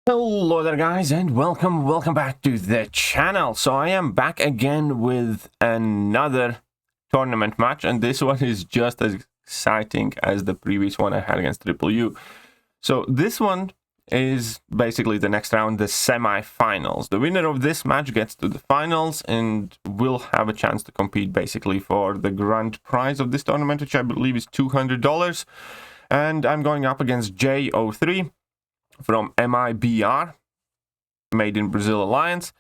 Hello there guys, and welcome back to the channel. So I am back again with another tournament match, and this one is just as exciting as the previous one I had against Triple U. So this one is basically the next round, the semi-finals. The winner of this match gets to the finals and will have a chance to compete basically for the grand prize of this tournament, which I believe is $200. And I'm going up against JÆ03 from MIBR, Made in Brazil Alliance,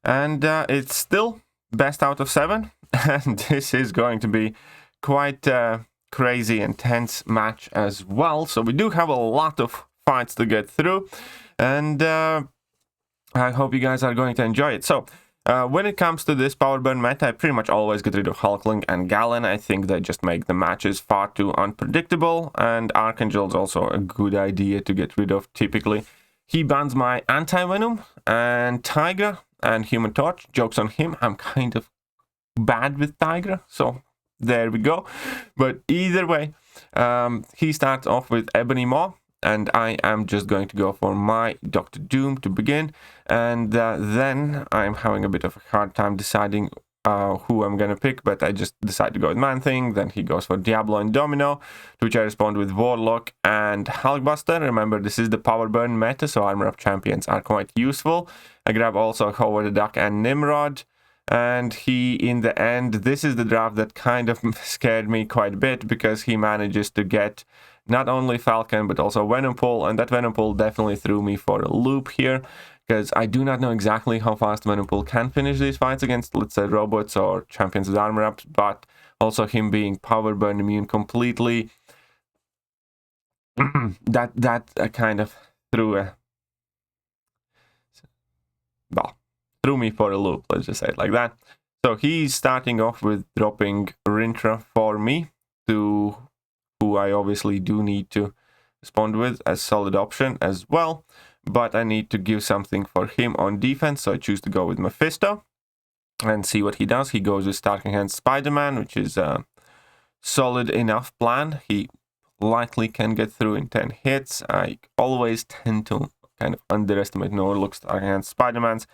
and it's still best out of 7, and this is going to be quite a crazy intense match as well. So we do have a lot of fights to get through, and I hope you guys are going to enjoy it. So when it comes to this power burn meta, I pretty much always get rid of Hulkling and Galen. I think they just make the matches far too unpredictable, and Archangel is also a good idea to get rid of typically. He bans my Anti-Venom and Tigra and Human Torch. Joke's on him, I'm kind of bad with Tigra, so there we go. But either way, he starts off with Ebony Maw, and I am just going to go for my Dr. Doom to begin, and then I'm having a bit of a hard time deciding who I'm gonna pick, but I just decide to go with Man-Thing. Then he goes for Diablo and Domino, to which I respond with Warlock and Hulkbuster. Remember, this is the power burn meta, so armor up champions are quite useful. I grab also Howard the Duck and Nimrod, and he, in the end, this is the draft that kind of scared me quite a bit, because he manages to get not only Falcon but also Venompool, and that Venompool definitely threw me for a loop here, because I do not know exactly how fast Venompool can finish these fights against, let's say, robots or champions with armor ups, but also him being power burn immune completely, that kind of threw me for a loop, let's just say it like that. So he's starting off with dropping Rintra for me, to who I obviously do need to respond with as solid option as well, but I need to give something for him on defense, so I choose to go with Mephisto and see what he does. He goes with Starking Hand Spider-Man, which is a solid enough plan. He likely can get through in 10 hits. I always tend to kind of underestimate and overlook Starking Hand Spider-Mans.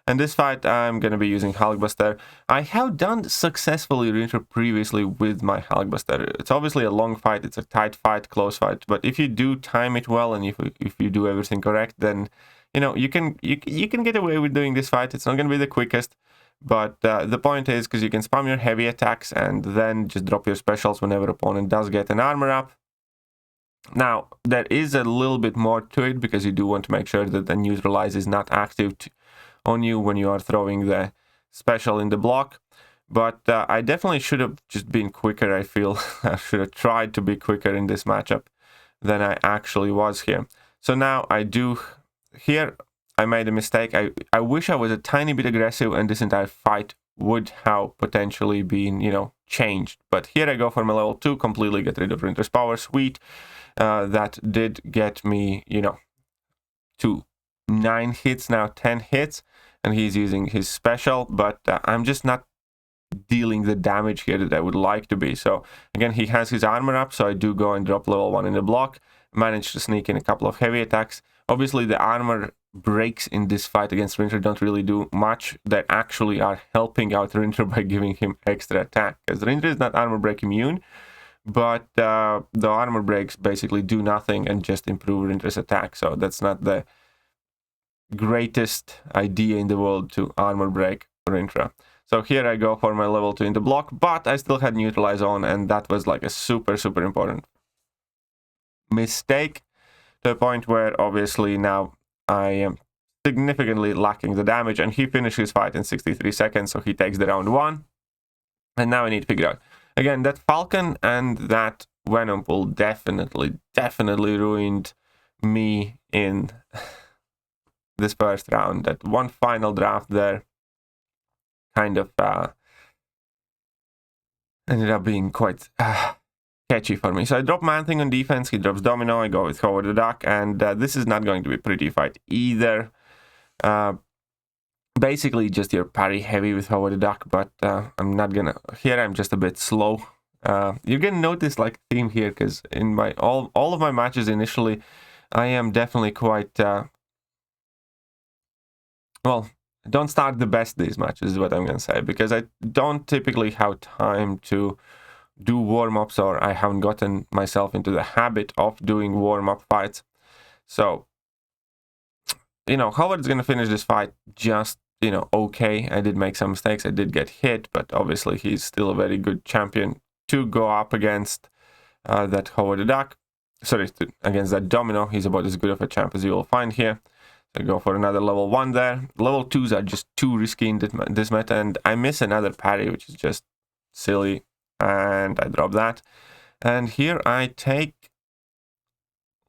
And this fight, I'm going to be using Hulkbuster. I have done successfully Rintra previously with my Hulkbuster. It's obviously a long fight, it's a tight fight, close fight, but if you do time it well and if you do everything correct, then you know you can get away with doing this fight. It's not going to be the quickest, but the point is, because you can spam your heavy attacks and then just drop your specials whenever opponent does get an armor up. Now, there is a little bit more to it, because you do want to make sure that the neutralize is not active on you when you are throwing the special in the block, but I definitely should have just been quicker. I feel I should have tried to be quicker in this matchup than I actually was here. So now I do here, I made a mistake. I wish I was a tiny bit aggressive and this entire fight would have potentially been, you know, changed, but here I go for my level 2, completely get rid of Rintra's power. Sweet. That did get me, you know, to 9 hits, now 10 hits, and he's using his special, but I'm just not dealing the damage here that I would like to be. So again, he has his armor up, so I do go and drop level 1 in the block, manage to sneak in a couple of heavy attacks. Obviously the armor breaks in this fight against Rintra don't really do much. They actually are helping out Rintra by giving him extra attack, because Rintra is not armor break immune, but the armor breaks basically do nothing and just improve Rintra's attack, so that's not the greatest idea in the world to armor break Rintra. So here I go for my level 2 in the block, but I still had neutralize on, and that was like a super important mistake, to the point where obviously now I am significantly lacking the damage, and he finishes his fight in 63 seconds, so he takes the round 1. And now I need to figure out, again, that Falcon and that Venompool definitely ruined me in this first round. That one final draft there kind of ended up being quite catchy for me. So I drop Man-Thing on defense, he drops Domino, I go with Howard the Duck, and this is not going to be a pretty fight either. Basically just your parry heavy with Howard the Duck, but I'm not gonna, here I'm just a bit slow. You're gonna notice like theme here, because in my all of my matches initially, I am definitely quite well, don't start the best these matches is what I'm gonna say, because I don't typically have time to do warm-ups, or I haven't gotten myself into the habit of doing warm-up fights. So, you know, Howard's gonna finish this fight just, you know, okay. I did make some mistakes, I did get hit, but obviously he's still a very good champion to go up against that Howard the Duck. Sorry, against that Domino. He's about as good of a champ as you will find here. So I go for another level 1 there. Level 2s are just too risky in this meta, and I miss another parry, which is just silly, and I drop that. And here I take,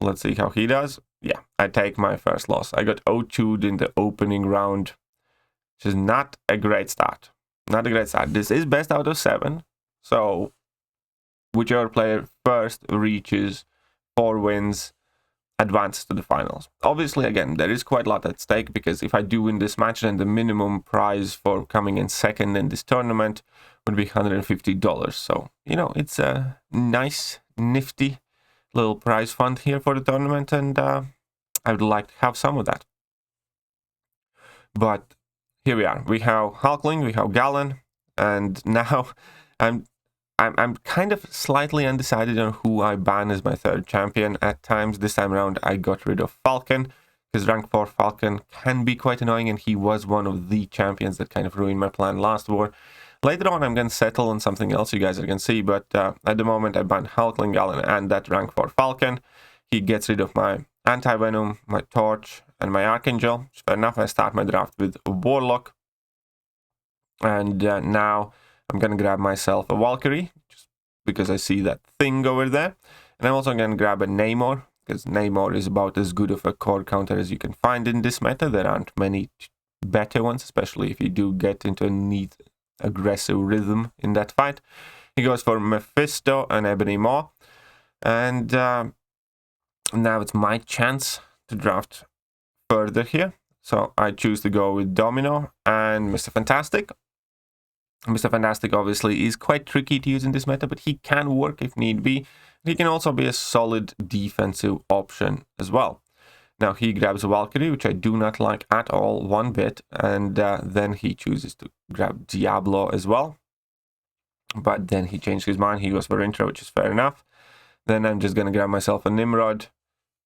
let's see how he does. Yeah, I take my first loss. I got 0-2'd in the opening round, which is not a great start. Not a great start. This is best out of 7, so whichever player first reaches 4 wins advances to the finals. Obviously, again, there is quite a lot at stake, because if I do win this match, then the minimum prize for coming in second in this tournament would be $150. So, you know, it's a nice, nifty little prize fund here for the tournament, and I would like to have some of that. But here we are. We have Hulkling, we have Gallon, and now I'm kind of slightly undecided on who I ban as my third champion at times. This time around, I got rid of Falcon, because rank 4 Falcon can be quite annoying, and he was one of the champions that kind of ruined my plan last war. Later on, I'm going to settle on something else you guys are going to see, but at the moment, I ban Hulkling, Gallon, and that rank 4 Falcon. He gets rid of my Anti-Venom, my Torch, and my Archangel. Fair enough, I start my draft with Warlock. And now I'm going to grab myself a Valkyrie, just because I see that thing over there. And I'm also going to grab a Namor, because Namor is about as good of a core counter as you can find in this meta. There aren't many better ones, especially if you do get into a neat, aggressive rhythm in that fight. He goes for Mephisto and Ebony Maw. And now it's my chance to draft further here. So I choose to go with Domino and Mr. Fantastic. Mr. Fantastic obviously is quite tricky to use in this meta, but he can work if need be. He can also be a solid defensive option as well. Now he grabs a Valkyrie, which I do not like at all, one bit, and then he chooses to grab Diablo as well. But then he changed his mind, he goes for intro, which is fair enough. Then I'm just going to grab myself a Nimrod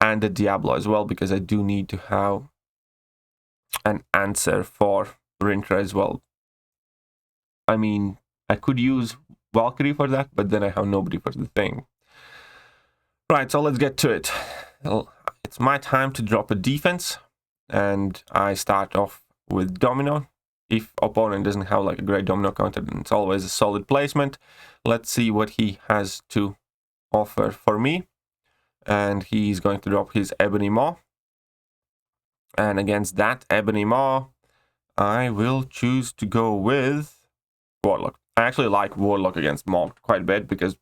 and a Diablo as well, because I do need to have an answer for Rintra as well. I mean, I could use Valkyrie for that, but then I have nobody for the thing. Right, so let's get to it. Well, it's my time to drop a defense, and I start off with Domino. If opponent doesn't have like a great Domino counter, then it's always a solid placement. Let's see what he has to offer for me. And he's going to drop his Ebony Maw. And against that Ebony Maw, I will choose to go with Warlock. I actually like Warlock against Maw quite a bit, because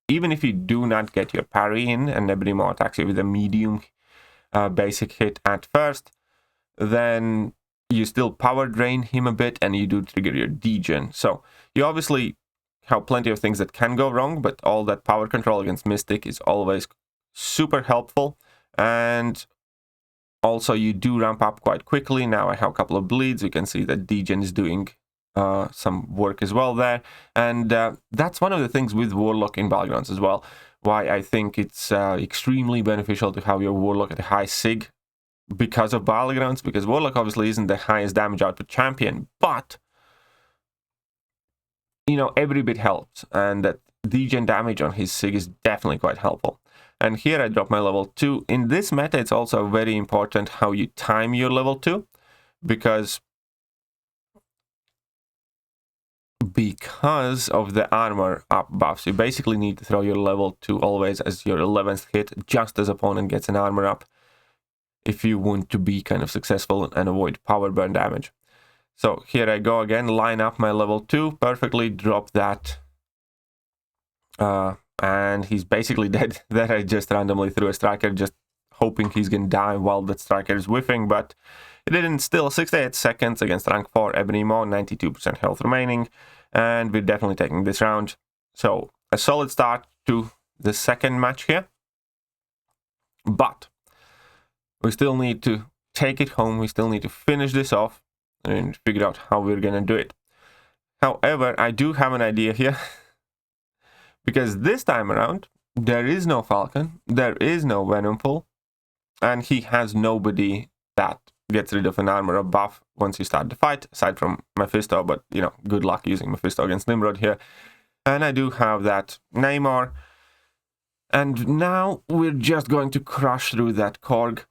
even if you do not get your parry in and Ebony Maw attacks you with a medium basic hit at first, then you still power drain him a bit and you do trigger your degen. So you obviously have plenty of things that can go wrong, but all that power control against Mystic is always super helpful. And also you do ramp up quite quickly. Now I have a couple of bleeds. You can see that degen is doing some work as well there. And that's one of the things with Warlock in Battlegrounds as well, why I think it's extremely beneficial to have your Warlock at a high sig because of Battlegrounds, because Warlock obviously isn't the highest damage output champion, but you know, every bit helps, and that degen damage on his sig is definitely quite helpful. And here I drop my level 2. In this meta, it's also very important how you time your level 2, because of the armor up buffs, you basically need to throw your level 2 always as your 11th hit, just as opponent gets an armor up, if you want to be kind of successful and avoid power burn damage. So here I go again, line up my level 2 perfectly, drop that, and he's basically dead. That I just randomly threw a striker, just hoping he's gonna die while that striker is whiffing, but it didn't. Still 68 seconds against rank 4 Ebony Maw, 92% health remaining, and we're definitely taking this round. So a solid start to the second match here, but we still need to take it home. We still need to finish this off. and figure out how we're gonna do it. However, I do have an idea here because this time around there is no Falcon, there is no Venom Pool, and he has nobody that gets rid of an armor buff once you start the fight, aside from Mephisto, but you know, good luck using Mephisto against Nimrod here. And I do have that Namor, and now we're just going to crush through that Korg.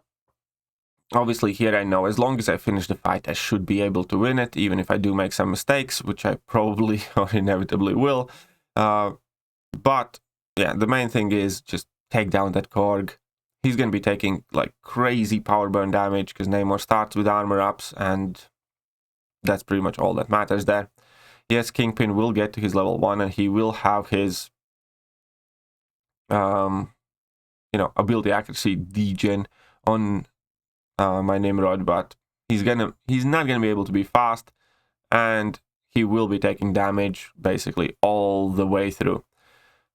Obviously here I know as long as I finish the fight I should be able to win it, even if I do make some mistakes, which I probably or inevitably will. But yeah, the main thing is just take down that Korg. He's going to be taking like crazy power burn damage because Namor starts with armor ups, and that's pretty much all that matters there. Yes, Kingpin will get to his level 1 and he will have his you know, ability accuracy degen on my Nimrod, but he's not gonna be able to be fast, and he will be taking damage basically all the way through.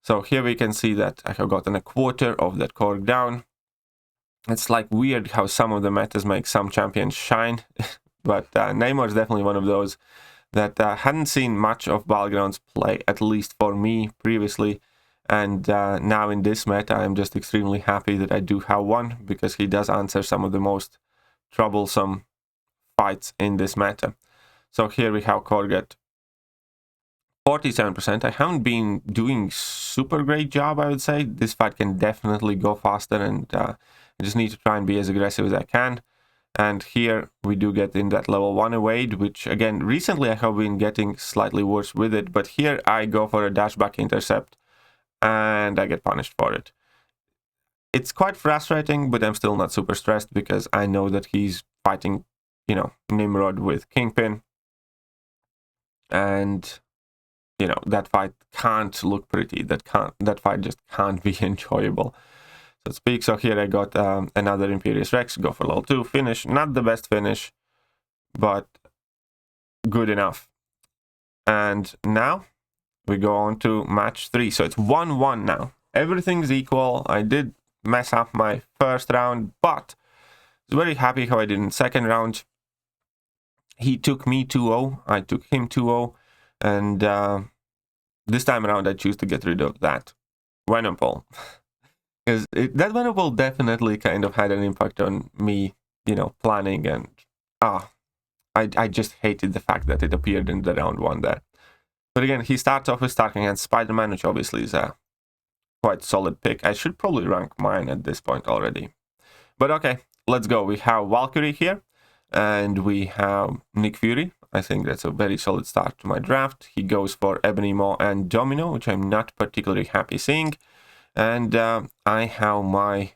So here we can see that I have gotten a quarter of that Korg down. It's like weird how some of the metas make some champions shine, but Namor is definitely one of those that hadn't seen much of Battlegrounds play, at least for me previously. And now in this meta, I'm just extremely happy that I do have one, because he does answer some of the most troublesome fights in this meta. So here we have Korg at 47%. I haven't been doing super great job, I would say. This fight can definitely go faster, and I just need to try and be as aggressive as I can. And here we do get in that level 1 evade, which again, recently I have been getting slightly worse with it, but here I go for a dashback intercept and I get punished for it. It's quite frustrating, but I'm still not super stressed because I know that he's fighting, you know, Nimrod with Kingpin, and you know, that fight can't look pretty. That fight just can't be enjoyable, so to speak. So here I got another Imperious Rex, go for level 2 finish. Not the best finish, but good enough. And now we go on to match 3. So it's 1-1 now. Everything's equal. I did mess up my first round, but I was very happy how I did in second round. He took me 2-0. I took him 2-0. And this time around I choose to get rid of that Venom Pool. Because that Venom Pool definitely kind of had an impact on me, you know, planning, and I just hated the fact that it appeared in the round 1 there. But again, he starts off with Starking and Spider-Man, which obviously is a quite solid pick. I should probably rank mine at this point already. But okay, let's go. We have Valkyrie here, and we have Nick Fury. I think that's a very solid start to my draft. He goes for Ebony Maw and Domino, which I'm not particularly happy seeing. And I have my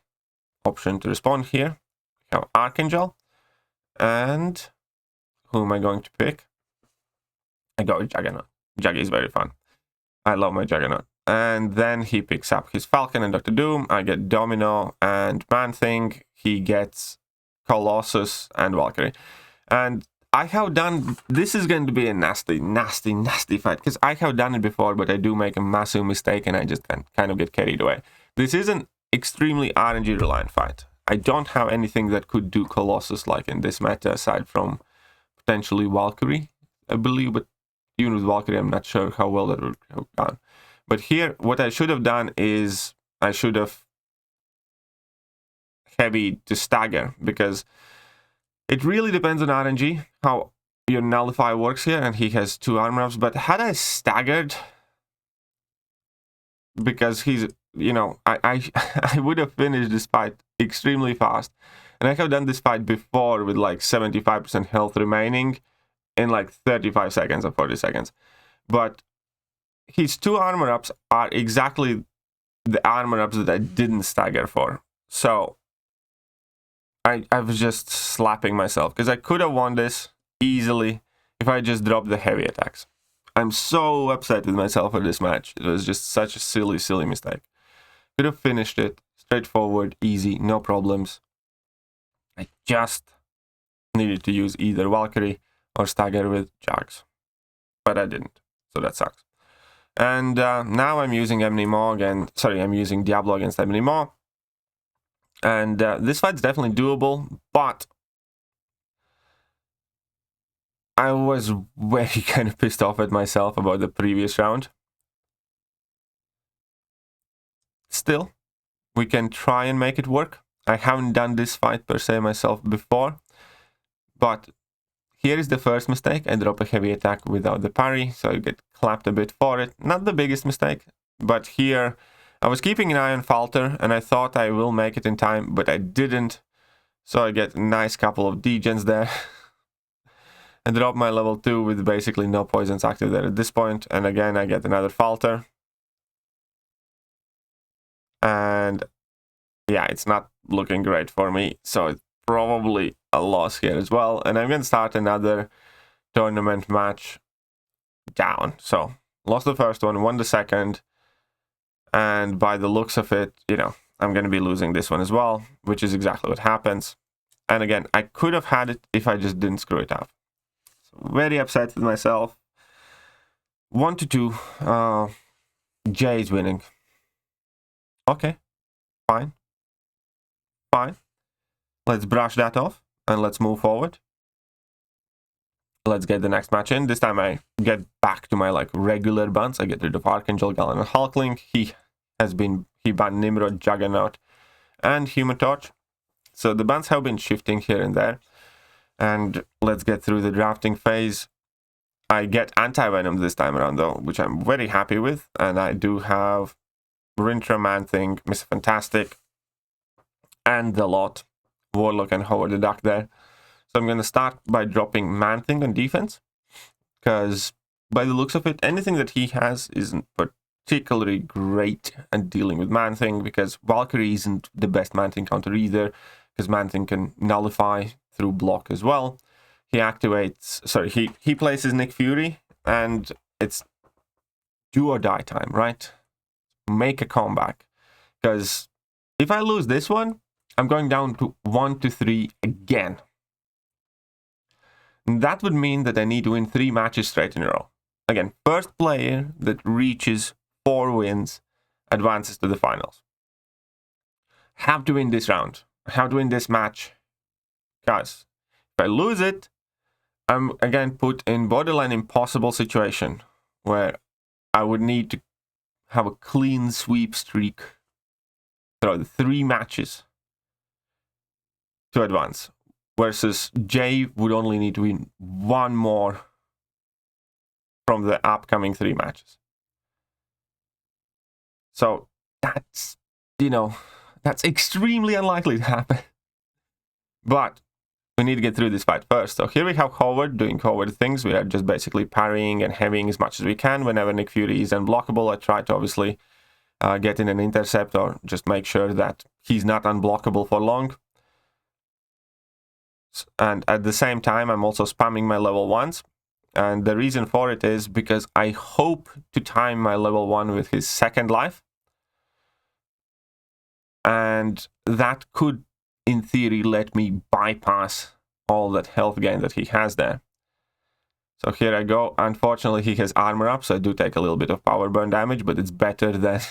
option to respond here. I have Archangel. And who am I going to pick? I go with Juggernaut. Juggy is very fun. I love my Juggernaut. And then he picks up his Falcon and Dr. Doom. I get Domino and Man-Thing. He gets Colossus and Valkyrie. And I have done... This is going to be a nasty, nasty, nasty fight, because I have done it before, but I do make a massive mistake and I just kind of get carried away. This is an extremely RNG-reliant fight. I don't have anything that could do Colossus like in this meta, aside from potentially Valkyrie, I believe, but even with Valkyrie, I'm not sure how well that would have gone. But here, what I should have done is I should have heavy to stagger, because it really depends on RNG, how your Nullify works here, and he has 2 armor ups. But had I staggered, because he's, you know, I would have finished this fight extremely fast. And I have done this fight before with like 75% health remaining in like 35 seconds or 40 seconds. But his 2 armor ups are exactly the armor ups that I didn't stagger for. So I was just slapping myself, because I could have won this easily if I just dropped the heavy attacks. I'm so upset with myself for this match. It was just such a silly, silly mistake. Could have finished it straightforward, easy, no problems. I just needed to use either Valkyrie or stagger with Jags, but I didn't, so that sucks. And now I'm using Ebony Maw again. Sorry, I'm using Diablo against Ebony Maw. And this fight's definitely doable, but I was very kind of pissed off at myself about the previous round. Still, we can try and make it work. I haven't done this fight per se myself before, but here is the first mistake. I drop a heavy attack without the parry, so I get clapped a bit for it. Not the biggest mistake, but here I was keeping an eye on Falter, and I thought I will make it in time, but I didn't. So I get a nice couple of degens there. I drop my level 2 with basically no poisons active there at this point, and again I get another Falter. And yeah, it's not looking great for me, so it's probably a loss here as well. And I'm going to start another tournament match down. So lost the first one, won the second, and by the looks of it, you know, I'm going to be losing this one as well, which is exactly what happens. And again, I could have had it if I just didn't screw it up. So very upset with myself. 1-2. Jay is winning. Okay, fine. Fine. Let's brush that off and let's move forward. Let's get the next match in. This time I get back to my like regular buns. I get rid of Archangel, Galen, and Hulkling. He banned Nimrod, Juggernaut, and Human Torch. So the bans have been shifting here and there. And let's get through the drafting phase. I get Anti-Venom this time around though, which I'm very happy with. And I do have Rintra, Man-Thing, Mr. Fantastic, and the lot. Warlock and Howard the Duck there. So I'm going to start by dropping Man-Thing on defense, because by the looks of it, anything that he has isn't particularly great at dealing with Man-Thing, because Valkyrie isn't the best Man-Thing counter either, because Man-Thing can nullify through block as well. He activates, sorry, he places Nick Fury, and it's do or die time, right? Make a comeback, because if I lose this one, I'm going down to 1-3 again. And that would mean that I need to win 3 matches straight in a row. Again, first player that reaches 4 wins advances to the finals. Have to win this round. Have to win this match. Because if I lose it, I'm again put in borderline impossible situation where I would need to have a clean sweep streak throughout the 3 matches to advance, versus Jay would only need to win 1 more from the upcoming 3 matches. So that's, you know, that's extremely unlikely to happen. But we need to get through this fight first. So here we have Howard doing Howard things. We are just basically parrying and heavying as much as we can. Whenever Nick Fury is unblockable, I try to obviously get in an intercept or just make sure that he's not unblockable for long. And at the same time, I'm also spamming my level 1s. And the reason for it is because I hope to time my level 1 with his second life. And that could, in theory, let me bypass all that health gain that he has there. So here I go. Unfortunately, he has armor up, so I do take a little bit of power burn damage, but it's better than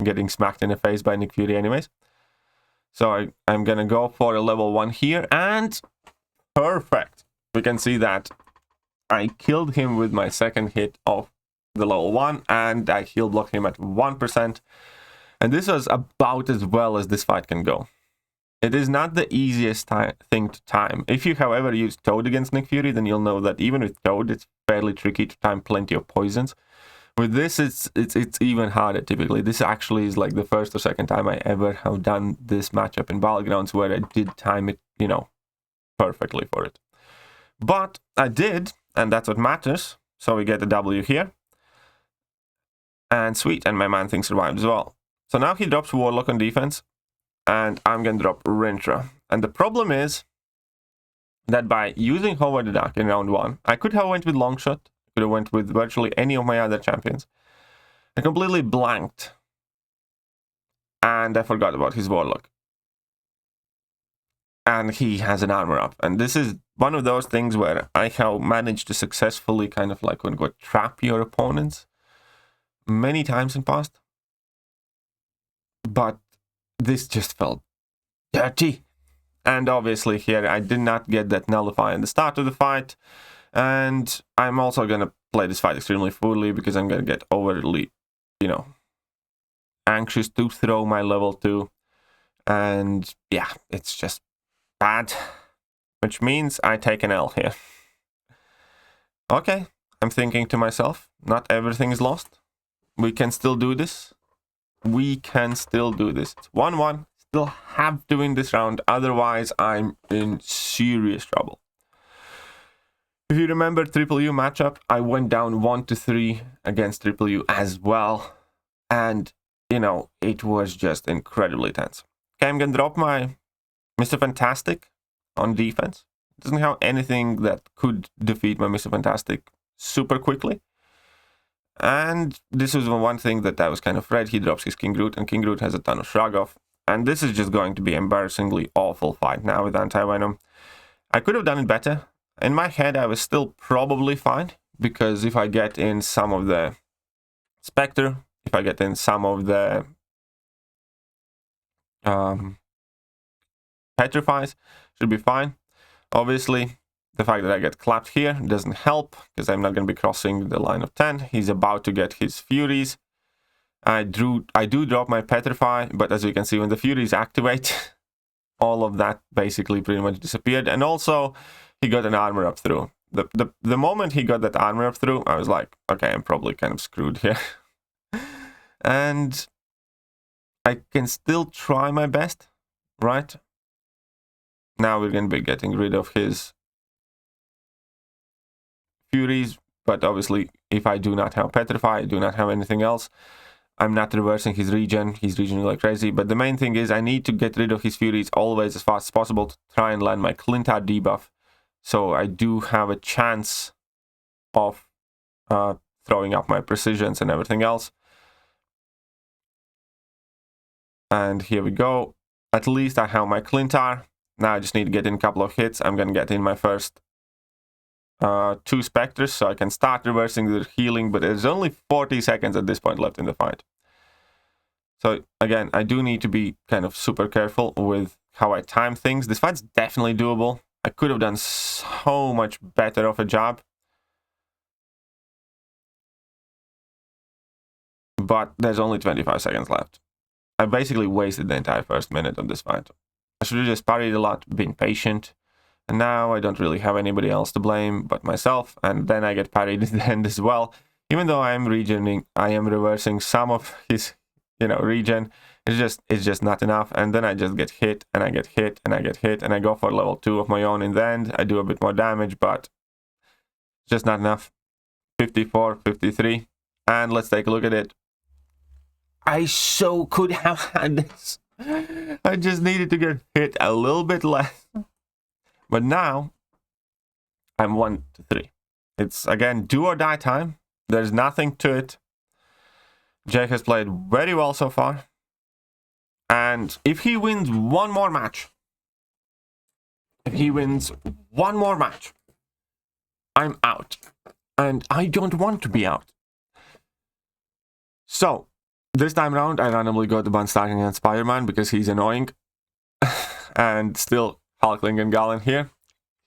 getting smacked in the face by Nick Fury anyways. So I'm going to go for a level 1 here, and perfect. We can see that I killed him with my second hit of the level 1, and I heal blocked him at 1%. And this was about as well as this fight can go. It is not the easiest thing to time. If you, however, use Toad against Nick Fury, then you'll know that even with Toad, it's fairly tricky to time plenty of poisons. With this, it's even harder typically. This actually is like the first or second time I ever have done this matchup in Battlegrounds where I did time it, you know, perfectly for it. But I did, and that's what matters. So we get a W here. And sweet, and my Man-Thing survived as well. So now he drops Warlock on defense, and I'm going to drop Rintra. And the problem is that by using Howard the Duck in round 1, I could have went with Longshot, could have went with virtually any of my other champions. I completely blanked, and I forgot about his Warlock. And he has an armor up. And this is one of those things where I have managed to successfully kind of like trap your opponents many times in past. But this just felt dirty. And obviously here I did not get that nullify in the start of the fight. And I'm also going to play this fight extremely fully because I'm going to get overly, you know, anxious to throw my level 2. And yeah, it's just bad, which means I take an L here. Okay, I'm thinking to myself, not everything is lost. We can still do this. We can still do this. It's 1-1. Still have to win this round. Otherwise, I'm in serious trouble. If you remember Triple U matchup, I went down 1-3 against Triple U as well. And, you know, it was just incredibly tense. Okay, I'm going to drop my Mr. Fantastic on defense. Doesn't have anything that could defeat my Mr. Fantastic super quickly. And this was one thing that I was kind of afraid. He drops his King Groot, and King Groot has a ton of shrug off. And this is just going to be an embarrassingly awful fight now with Anti-Venom. I could have done it better. In my head, I was still probably fine, because if I get in some of the Spectre, if I get in some of the Petrifies, should be fine. Obviously, the fact that I get clapped here doesn't help, because I'm not going to be crossing the line of 10. He's about to get his Furies. I do drop my Petrify, but as you can see, when the Furies activate, all of that basically pretty much disappeared. And also, he got an armor up through. The moment he got that armor up through, I was like, okay, I'm probably kind of screwed here. And I can still try my best, right? Now we're going to be getting rid of his Furies, but obviously, if I do not have Petrify, I do not have anything else. I'm not reversing his regen. He's regening like crazy. But the main thing is I need to get rid of his Furies always as fast as possible to try and land my Clintar debuff. So I do have a chance of throwing up my precisions and everything else. And here we go. At least I have my Clintar. Now I just need to get in a couple of hits. I'm going to get in my first 2 Spectres, so I can start reversing the healing, but there's only 40 seconds at this point left in the fight. So again, I do need to be kind of super careful with how I time things. This fight's definitely doable. I could have done so much better of a job. But there's only 25 seconds left. I basically wasted the entire first minute of this fight. I should have just parried a lot, been patient. And now I don't really have anybody else to blame but myself. And then I get parried in the end as well. Even though I am reversing some of his, regen. It's just not enough. And then I just get hit, and I get hit, and I get hit, and I go for level 2 of my own in the end. I do a bit more damage, but just not enough. 54, 53. And let's take a look at it. I so could have had this. I just needed to get hit a little bit less. But now, I'm 1-3. It's, again, do or die time. There's nothing to it. Jake has played very well so far. And if he wins one more match, I'm out. And I don't want to be out. So, this time around, I randomly got the ban starting against Spider-Man because he's annoying. And still, Hulkling and Galen here.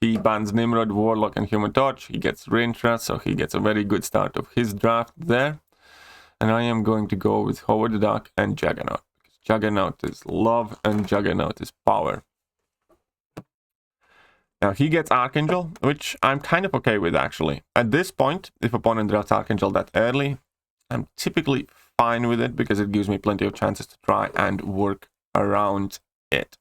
He bans Nimrod, Warlock, and Human Torch. He gets Rintra, so he gets a very good start of his draft there. And I am going to go with Howard the Duck and Juggernaut. Because Juggernaut is love and Juggernaut is power. Now he gets Archangel, which I'm kind of okay with actually. At this point, if opponent draws Archangel that early, I'm typically fine with it because it gives me plenty of chances to try and work around it.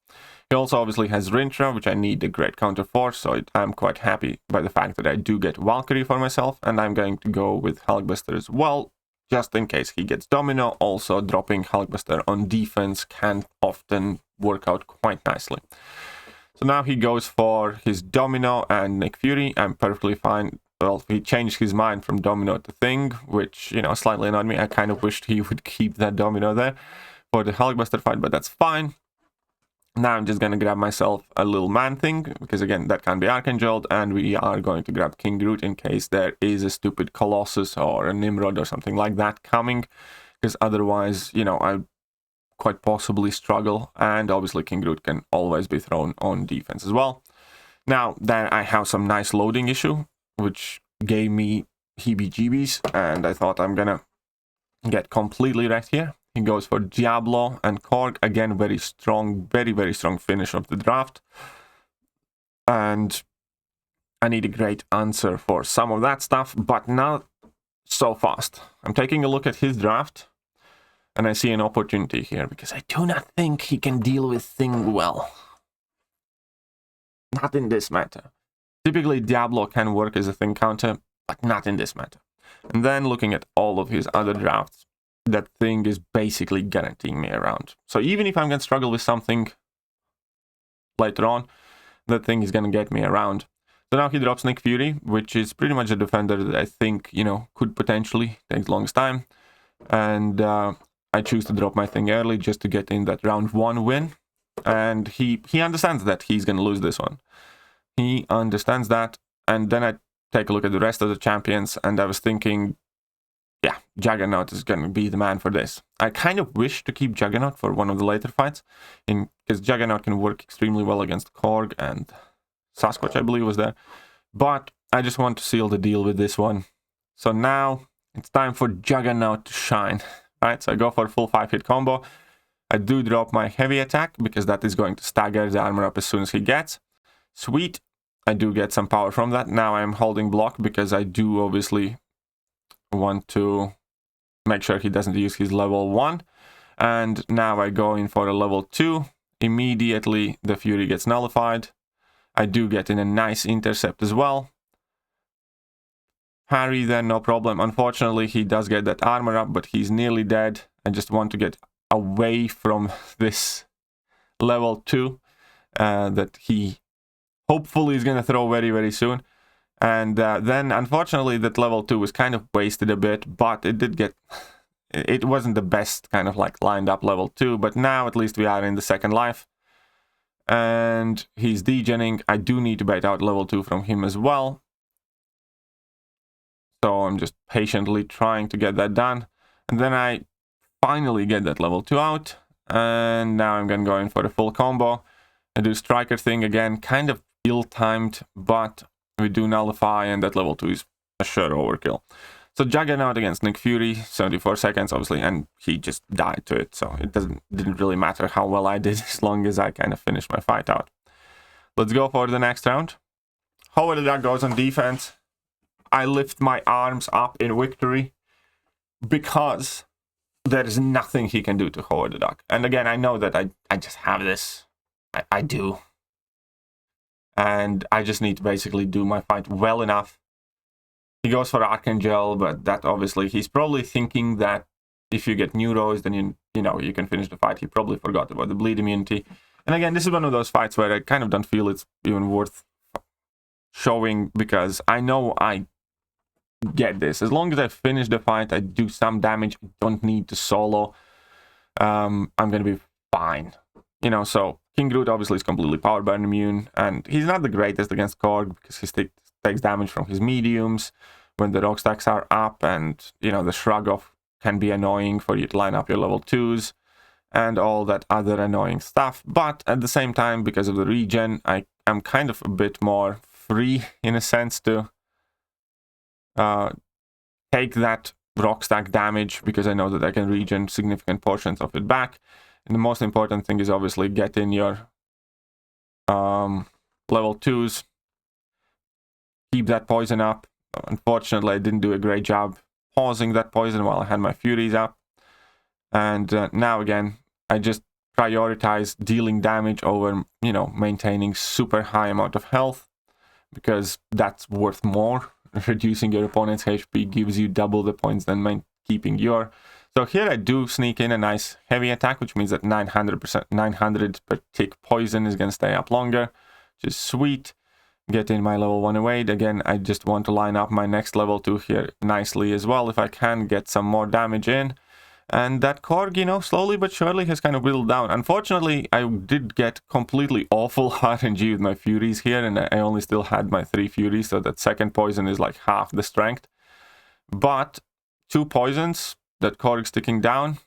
He also obviously has Rintra, which I need a great counter for, so I'm quite happy by the fact that I do get Valkyrie for myself, and I'm going to go with Hulkbuster as well, just in case he gets Domino. Also, dropping Hulkbuster on defense can often work out quite nicely. So now he goes for his Domino and Nick Fury. I'm perfectly fine. Well, he changed his mind from Domino to Thing, which, slightly annoyed me. I kind of wished he would keep that Domino there for the Hulkbuster fight, but that's fine. Now I'm just going to grab myself a little man thing, because again, that can be Archangel, and we are going to grab King Groot in case there is a stupid Colossus or a Nimrod or something like that coming, because otherwise, I quite possibly struggle, and obviously King Groot can always be thrown on defense as well. Now, there I have some nice loading issue. which gave me heebie-jeebies, and I thought I'm gonna get completely wrecked here. He goes for Diablo and Korg. Again, very strong, very, very strong finish of the draft. And I need a great answer for some of that stuff, but not so fast. I'm taking a look at his draft, and I see an opportunity here, because I do not think he can deal with Thing well. Not in this meta. Typically, Diablo can work as a Thing counter, but not in this meta. And then looking at all of his other drafts, that Thing is basically guaranteeing me around. So even if I'm going to struggle with something later on, that Thing is going to get me around. So now he drops Nick Fury, which is pretty much a defender that I think, you know, could potentially take the longest time. And I choose to drop my Thing early just to get in that round 1 win. And he understands that he's going to lose this one. He understands that. And then I take a look at the rest of the champions, and I was thinking, yeah, Juggernaut is going to be the man for this. I kind of wish to keep Juggernaut for one of the later fights, because Juggernaut can work extremely well against Korg, and Sasquatch, I believe, was there. But I just want to seal the deal with this one. So now it's time for Juggernaut to shine. Right, so I go for a full 5-hit combo. I do drop my heavy attack, because that is going to stagger the armor up as soon as he gets. Sweet. I do get some power from that. Now I'm holding block, because I do obviously want to make sure he doesn't use his level 1. And now I go in for a level 2. Immediately the Fury gets nullified. I do get in a nice intercept as well. Parry then, no problem. Unfortunately, he does get that armor up, but he's nearly dead. I just want to get away from this level 2 that he hopefully is going to throw very, very soon. And then, unfortunately, that level 2 was kind of wasted a bit, but it did get... It wasn't the best kind of like lined up level 2, but now at least we are in the second life. And he's degenning. I do need to bait out level 2 from him as well. So I'm just patiently trying to get that done. And then I finally get that level 2 out. And now I'm going to go in for a full combo. I do Striker thing again, kind of ill-timed, but we do nullify, and that level 2 is a sure overkill. So Juggernaut against Nick Fury, 74 seconds, obviously, and he just died to it. So it didn't really matter how well I did, as long as I kind of finished my fight out. Let's go for the next round. Howard the Duck goes on defense. I lift my arms up in victory, because there is nothing he can do to Howard the Duck. And again, I know that I just have this. I do. And I just need to basically do my fight well enough. He goes for Archangel, but that obviously, he's probably thinking that if you get Neuros, then you know you can finish the fight. He probably forgot about the bleed immunity. And again, this is one of those fights where I kind of don't feel it's even worth showing, because I know I get this. As long as I finish the fight, I do some damage, I don't need to solo. I'm going to be fine. You know, so King Groot obviously is completely power burn immune, and he's not the greatest against Korg, because he takes damage from his mediums when the rock stacks are up, and, you know, the shrug off can be annoying for you to line up your level 2s and all that other annoying stuff. But at the same time, because of the regen, I am kind of a bit more free, in a sense, to take that rock stack damage, because I know that I can regen significant portions of it back. And the most important thing is obviously get in your level 2s. Keep that poison up. Unfortunately, I didn't do a great job pausing that poison while I had my Furies up. And now again, I just prioritize dealing damage over, you know, maintaining super high amount of health, because that's worth more. Reducing your opponent's HP gives you double the points than keeping your. So here I do sneak in a nice heavy attack, which means that 900 per tick poison is going to stay up longer, which is sweet. Get in my level 1 evade. Again, I just want to line up my next level 2 here nicely as well, if I can get some more damage in. And that Korg, you know, slowly but surely has kind of whittled down. Unfortunately, I did get completely awful RNG with my Furies here, and I only still had my 3 Furies, so that second poison is like half the strength. But 2 poisons, that Korg sticking down.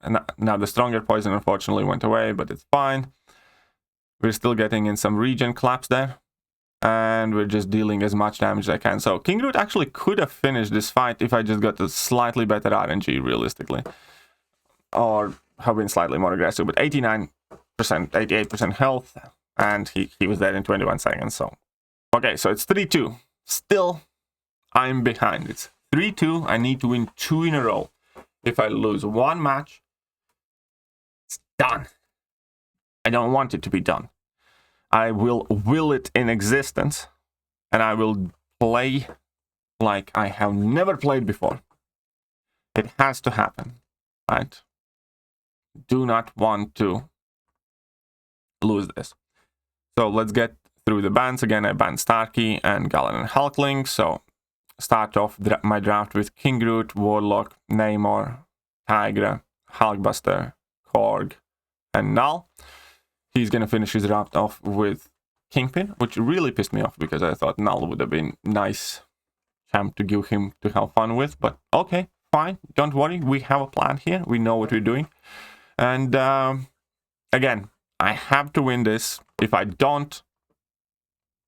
And now the stronger poison unfortunately went away, but it's fine. We're still getting in some regen claps there. And we're just dealing as much damage as I can. So King Root actually could have finished this fight if I just got a slightly better RNG, realistically. Or have been slightly more aggressive. But 89%, 88% health. And he was dead in 21 seconds. So, okay, so it's 3-2. Still, I'm behind. It's 3-2. I need to win 2 in a row. If I lose one match, it's done. I don't want it to be done. I will it in existence, and I will play like I have never played before. It has to happen, right? Do not want to lose this. So let's get through the bans. Again, I banned Starkey and Galen and Hulkling. So start off my draft with King Root, Warlock, Namor, Tigra, Hulkbuster, Korg, and Null. He's going to finish his draft off with Kingpin, which really pissed me off because I thought Null would have been nice champ to give him to have fun with. But okay, fine. Don't worry. We have a plan here. We know what we're doing. And again, I have to win this. If I don't,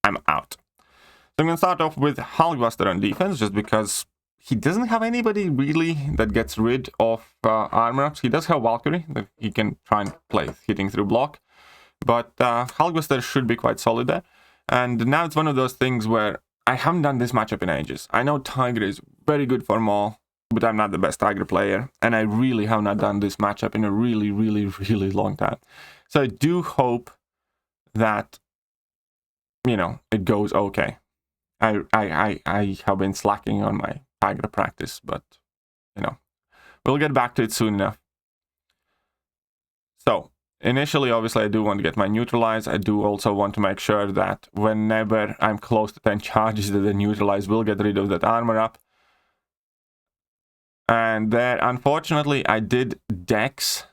I'm out. So I'm going to start off with Hulkbuster on defense just because he doesn't have anybody really that gets rid of armor ups. He does have Valkyrie that he can try and play hitting through block. But Hulkbuster should be quite solid there. And now it's one of those things where I haven't done this matchup in ages. I know Tiger is very good for Maul, but I'm not the best Tiger player. And I really have not done this matchup in a really, really, really long time. So I do hope that, you know, it goes okay. I have been slacking on my Tiger practice, but, you know, we'll get back to it soon enough. So, initially, obviously, I do want to get my neutralize. I do also want to make sure that whenever I'm close to 10 charges, that the neutralize will get rid of that armor up. And there, unfortunately, I did Dex,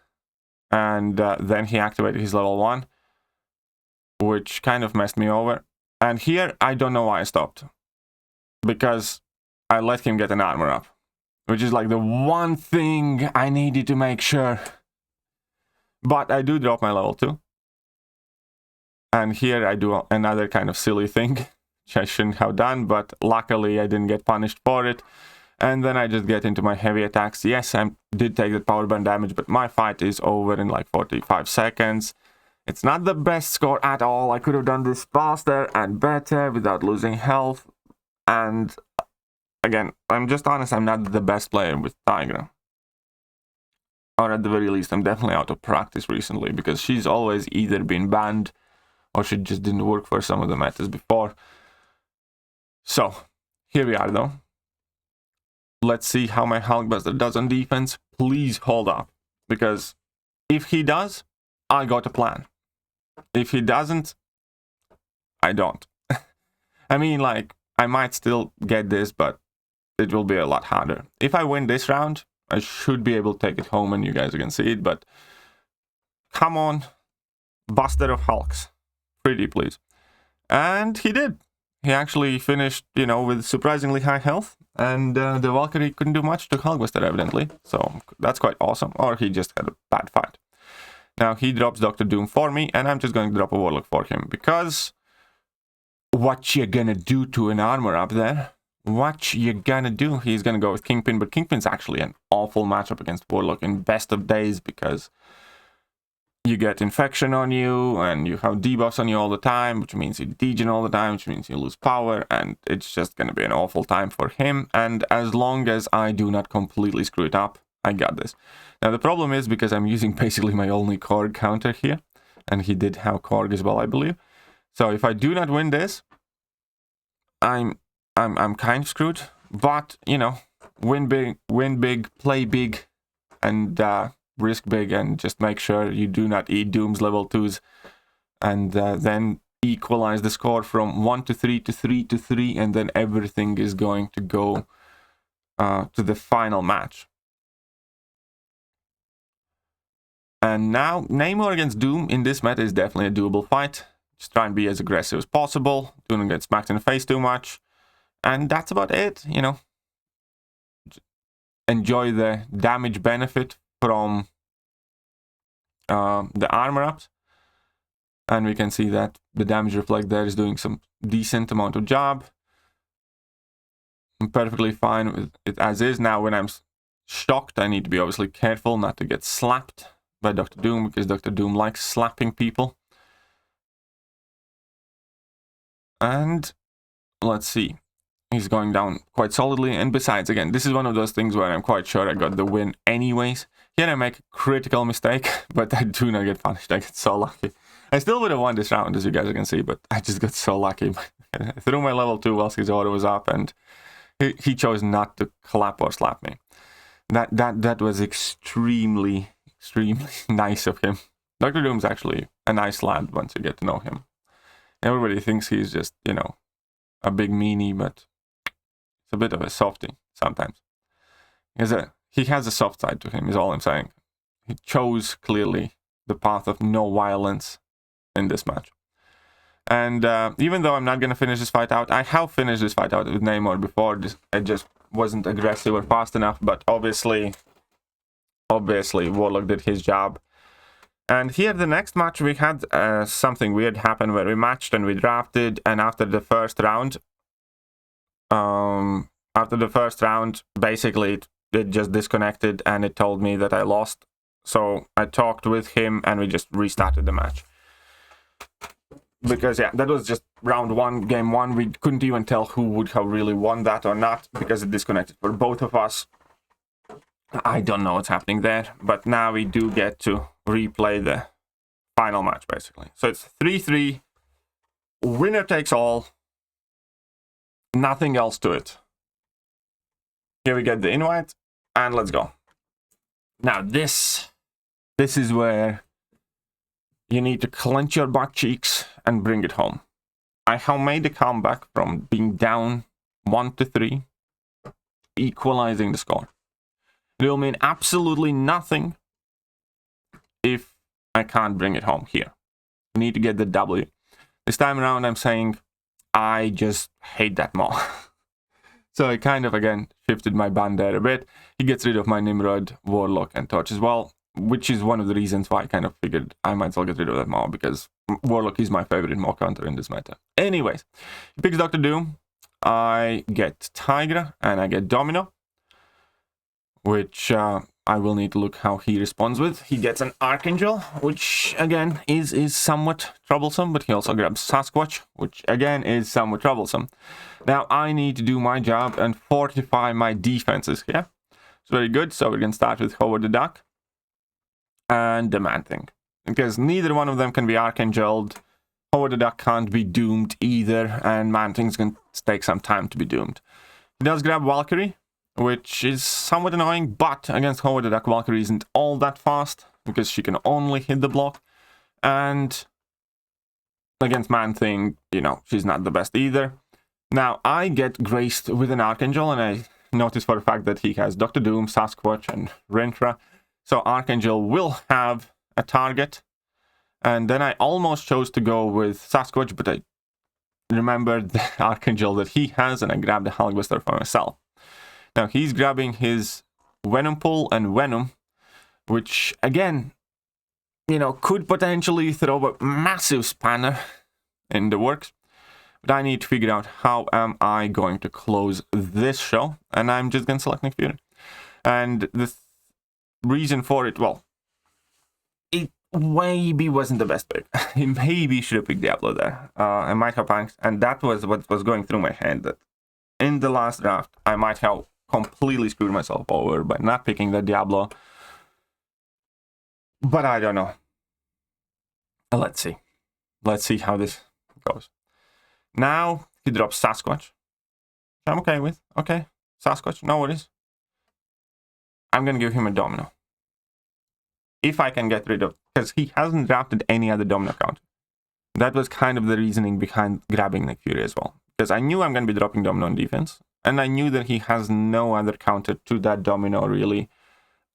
and then he activated his level 1, which kind of messed me over. And here, I don't know why I stopped, because I let him get an armor up, which is like the one thing I needed to make sure. But I do drop my level 2. And here I do another kind of silly thing, which I shouldn't have done, but luckily I didn't get punished for it. And then I just get into my heavy attacks. Yes, I did take that power burn damage, but my fight is over in like 45 seconds. It's not the best score at all. I could have done this faster and better without losing health. And again, I'm just honest, I'm not the best player with Tigra. Or at the very least, I'm definitely out of practice recently because she's always either been banned or she just didn't work for some of the metas before. So, here we are though. Let's see how my Hulkbuster does on defense. Please hold up, because if he does, I got a plan. If he doesn't, I don't. I mean, like, I might still get this, but it will be a lot harder. If I win this round, I should be able to take it home and you guys can see it, but come on, Buster of Hulks. Pretty please. And he did. He actually finished, you know, with surprisingly high health, and the Valkyrie couldn't do much to Hulkbuster, evidently. So that's quite awesome. Or he just had a bad fight. Now he drops Dr. Doom for me, and I'm just going to drop a Warlock for him, because what you gonna do to an armor up there? What you gonna do? He's gonna go with Kingpin, but Kingpin's actually an awful matchup against Warlock in best of days, because you get infection on you, and you have debuffs on you all the time, which means you degen all the time, which means you lose power, and it's just gonna be an awful time for him. And as long as I do not completely screw it up, I got this. Now the problem is, because I'm using basically my only Korg counter here, and he did have Korg as well, I believe. So if I do not win this, I'm kind of screwed. But, you know, win big, play big, and risk big, and just make sure you do not eat Doom's level 2s, and then equalize the score from 1-3 to 3-3, and then everything is going to go to the final match. And now, Namor against Doom in this meta is definitely a doable fight. Just try and be as aggressive as possible, don't get smacked in the face too much, and that's about it, you know. Enjoy the damage benefit from the armor ups. And we can see that the damage reflect there is doing some decent amount of job. I'm perfectly fine with it as is. Now when I'm shocked, I need to be obviously careful not to get slapped by Dr. Doom, because Dr. Doom likes slapping people. And let's see. He's going down quite solidly. And besides, again, this is one of those things where I'm quite sure I got the win anyways. Here I make a critical mistake, but I do not get punished. I get so lucky. I still would have won this round, as you guys can see, but I just got so lucky. I threw my level 2 whilst his auto was up, and he chose not to clap or slap me. That was extremely nice of him. Dr. Doom's actually a nice lad once you get to know him. Everybody thinks he's just, you know, a big meanie, but it's a bit of a softie sometimes. He has a soft side to him, is all I'm saying. He chose clearly the path of no violence in this match. And even though I'm not going to finish this fight out, I have finished this fight out with Namor before. I just wasn't aggressive or fast enough, but obviously Warlock did his job. And here the next match we had something weird happen where we matched and we drafted, and after the first round basically it just disconnected and it told me that I lost. So I talked with him and we just restarted the match. Because yeah, that was just round 1, game 1. We couldn't even tell who would have really won that or not, because it disconnected for both of us. I don't know what's happening there, but now we do get to replay the final match, basically. So it's 3-3, winner takes all, nothing else to it. Here we get the invite, and let's go. Now this is where you need to clench your butt cheeks and bring it home. I have made a comeback from being down 1-3, equalizing the score. It will mean absolutely nothing if I can't bring it home here. I need to get the W. This time around I'm saying I just hate that more. So I kind of again shifted my ban there a bit. He gets rid of my Nimrod, Warlock and Torch as well, which is one of the reasons why I kind of figured I might as well get rid of that Maw, because Warlock is my favorite Maw counter in this meta. Anyways, he picks Dr. Doom, I get Tigra, and I get Domino, which I will need to look how he responds with. He gets an Archangel, which again is somewhat troublesome, but he also grabs Sasquatch, which again is somewhat troublesome. Now I need to do my job and fortify my defenses here. It's very good, so we can start with Howard the Duck and the Man-Thing, because neither one of them can be Archangeled. Howard the Duck can't be doomed either, and Man-Thing's gonna take some time to be doomed. He does grab Valkyrie, which is somewhat annoying, but against Howard the Duck, Valkyrie isn't all that fast, because she can only hit the block, and against Man-Thing, you know, she's not the best either. Now, I get graced with an Archangel, and I notice for a fact that he has Dr. Doom, Sasquatch, and Rentra. So Archangel will have a target. And then I almost chose to go with Sasquatch, but I remembered the Archangel that he has, and I grabbed the Hulkbuster for myself. Now he's grabbing his Venom Pull and Venom, which again, you know, could potentially throw a massive spanner in the works. But I need to figure out how am I going to close this show, and I'm just going to select Nick Fury. And the reason for it, well, it maybe wasn't the best pick. He maybe should have picked Diablo there. I might have panicked, and that was what was going through my head, that in the last draft, I might have completely screwed myself over by not picking the Diablo. But I don't know. Let's see. Let's see how this goes. Now, he drops Sasquatch. I'm okay with. Okay, Sasquatch, no worries. I'm going to give him a Domino. If I can get rid of... because he hasn't drafted any other Domino counter. That was kind of the reasoning behind grabbing Nick Fury as well. Because I knew I'm going to be dropping Domino on defense. And I knew that he has no other counter to that Domino, really,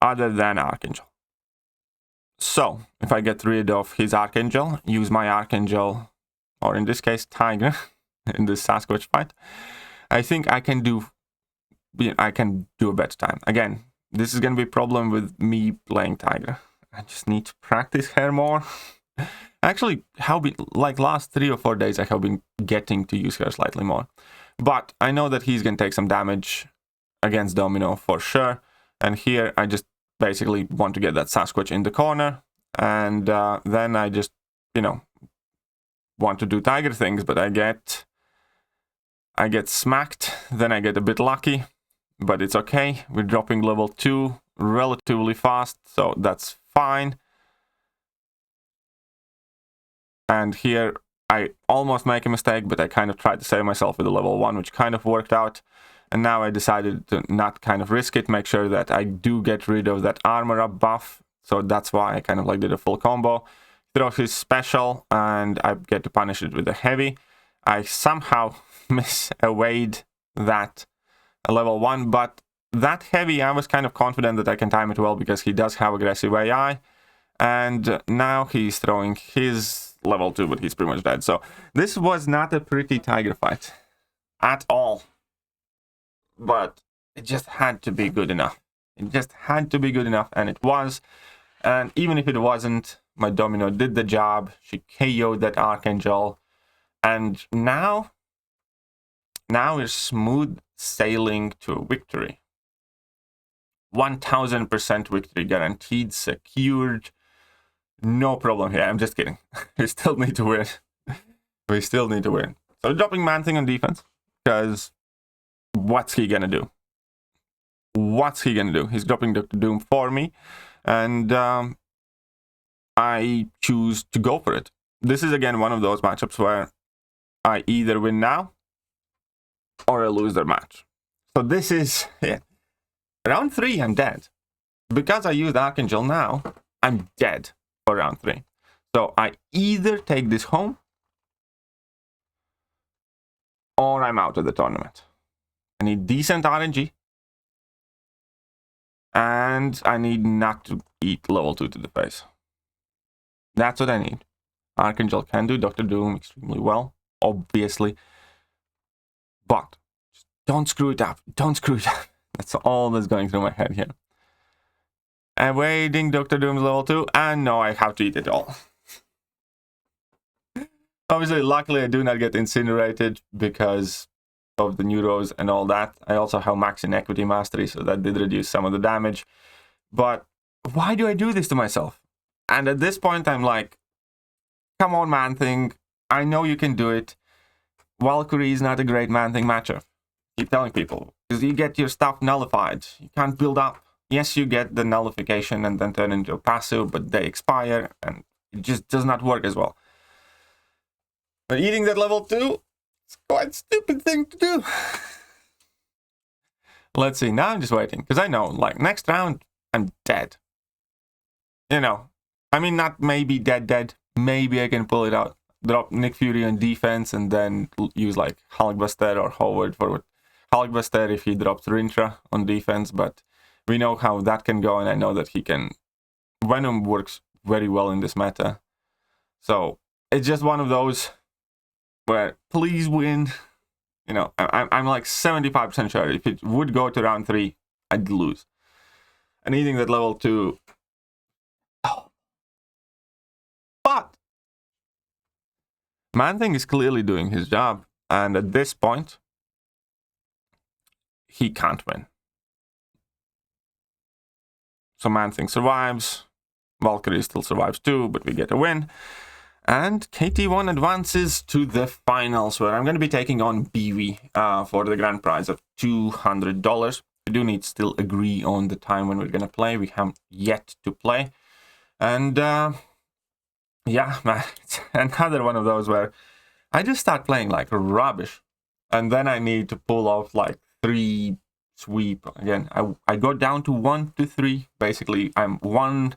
other than Archangel. So, if I get rid of his Archangel, use my Archangel, or in this case, Tiger, in this Sasquatch fight, I think I can do a better time. Again, this is going to be a problem with me playing Tiger. I just need to practice her more. Actually, have been like last 3 or 4 days, I have been getting to use her slightly more. But I know that he's going to take some damage against Domino for sure. And here I just basically want to get that Sasquatch in the corner. And then I just, you know, want to do tiger things, but I get smacked. Then I get a bit lucky, but it's okay. We're dropping level 2 relatively fast, so that's fine. And here I almost make a mistake, but I kind of tried to save myself with a level 1, which kind of worked out. And now I decided to not kind of risk it, make sure that I do get rid of that armor up buff. So that's why I kind of like did a full combo. Throw his special, and I get to punish it with a heavy. I somehow evade that level 1, but that heavy, I was kind of confident that I can time it well because he does have aggressive AI. And now he's throwing his level 2, but he's pretty much dead. So this was not a pretty tiger fight at all. But it just had to be good enough. It just had to be good enough, and it was. And even if it wasn't, my Domino did the job. She KO'd that Archangel. And now we're smooth sailing to victory. 1000% victory guaranteed, secured. No problem here. I'm just kidding. We still need to win. We still need to win. So dropping Man-Thing on defense, because what's he gonna do? What's he gonna do? He's dropping Dr. Doom for me, and I choose to go for it. This is again one of those matchups where I either win now or I lose their match. So this is round 3. I'm dead because I used Archangel. Now I'm dead for round 3. So I either take this home or I'm out of the tournament. I need decent RNG. And I need not to eat level 2 to the face. That's what I need. Archangel can do Dr. Doom extremely well, obviously. But just don't screw it up. Don't screw it up. That's all that's going through my head here. Evading Dr. Doom's level 2. And no, I have to eat it all. Obviously, luckily, I do not get incinerated because of the neuros and all that. I also have max inequity mastery, so that did reduce some of the damage. But why do I do this to myself? And at this point, I'm like, come on, Man-Thing. I know you can do it. Valkyrie is not a great Man-Thing matchup. Keep telling people. Because you get your stuff nullified. You can't build up. Yes, you get the nullification and then turn into a passive, but they expire, and it just does not work as well. But eating that level 2, it's quite a stupid thing to do. Let's see. Now I'm just waiting. Because I know, like, next round, I'm dead. You know. I mean, not maybe dead. Maybe I can pull it out. Drop Nick Fury on defense and then use, like, Hulkbuster or Howard for Hulkbuster if he drops Rintra on defense. But we know how that can go, and I know that he can... Venom works very well in this meta. So, it's just one of those... where please win. You know, I'm like 75% sure if it would go to round 3, I'd lose. And eating that level 2. Oh. But Man-Thing is clearly doing his job, and at this point, he can't win. So Man-Thing survives. Valkyrie still survives too, but we get a win. And KT1 advances to the finals, where I'm going to be taking on BV for the grand prize of $200. We do need to still agree on the time when we're going to play. We have yet to play. And yeah, man, it's another one of those where I just start playing like rubbish. And then I need to pull off like 3 sweep. Again, I go down to 1 to 3. Basically, I'm 1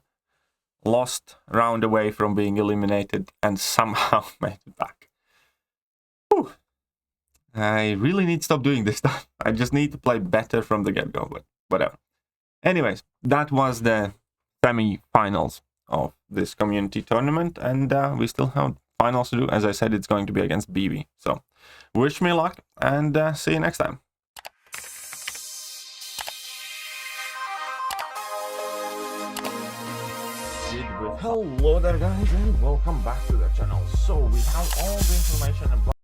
lost round away from being eliminated and somehow made it back. Whew. I really need to stop doing this stuff. I just need to play better from the get-go, but whatever. Anyways, that was the semi-finals of this community tournament, and we still have finals to do. As I said, it's going to be against BB. So wish me luck, and see you next time. Withheld Hello there guys and welcome back to the channel. So we have all the information about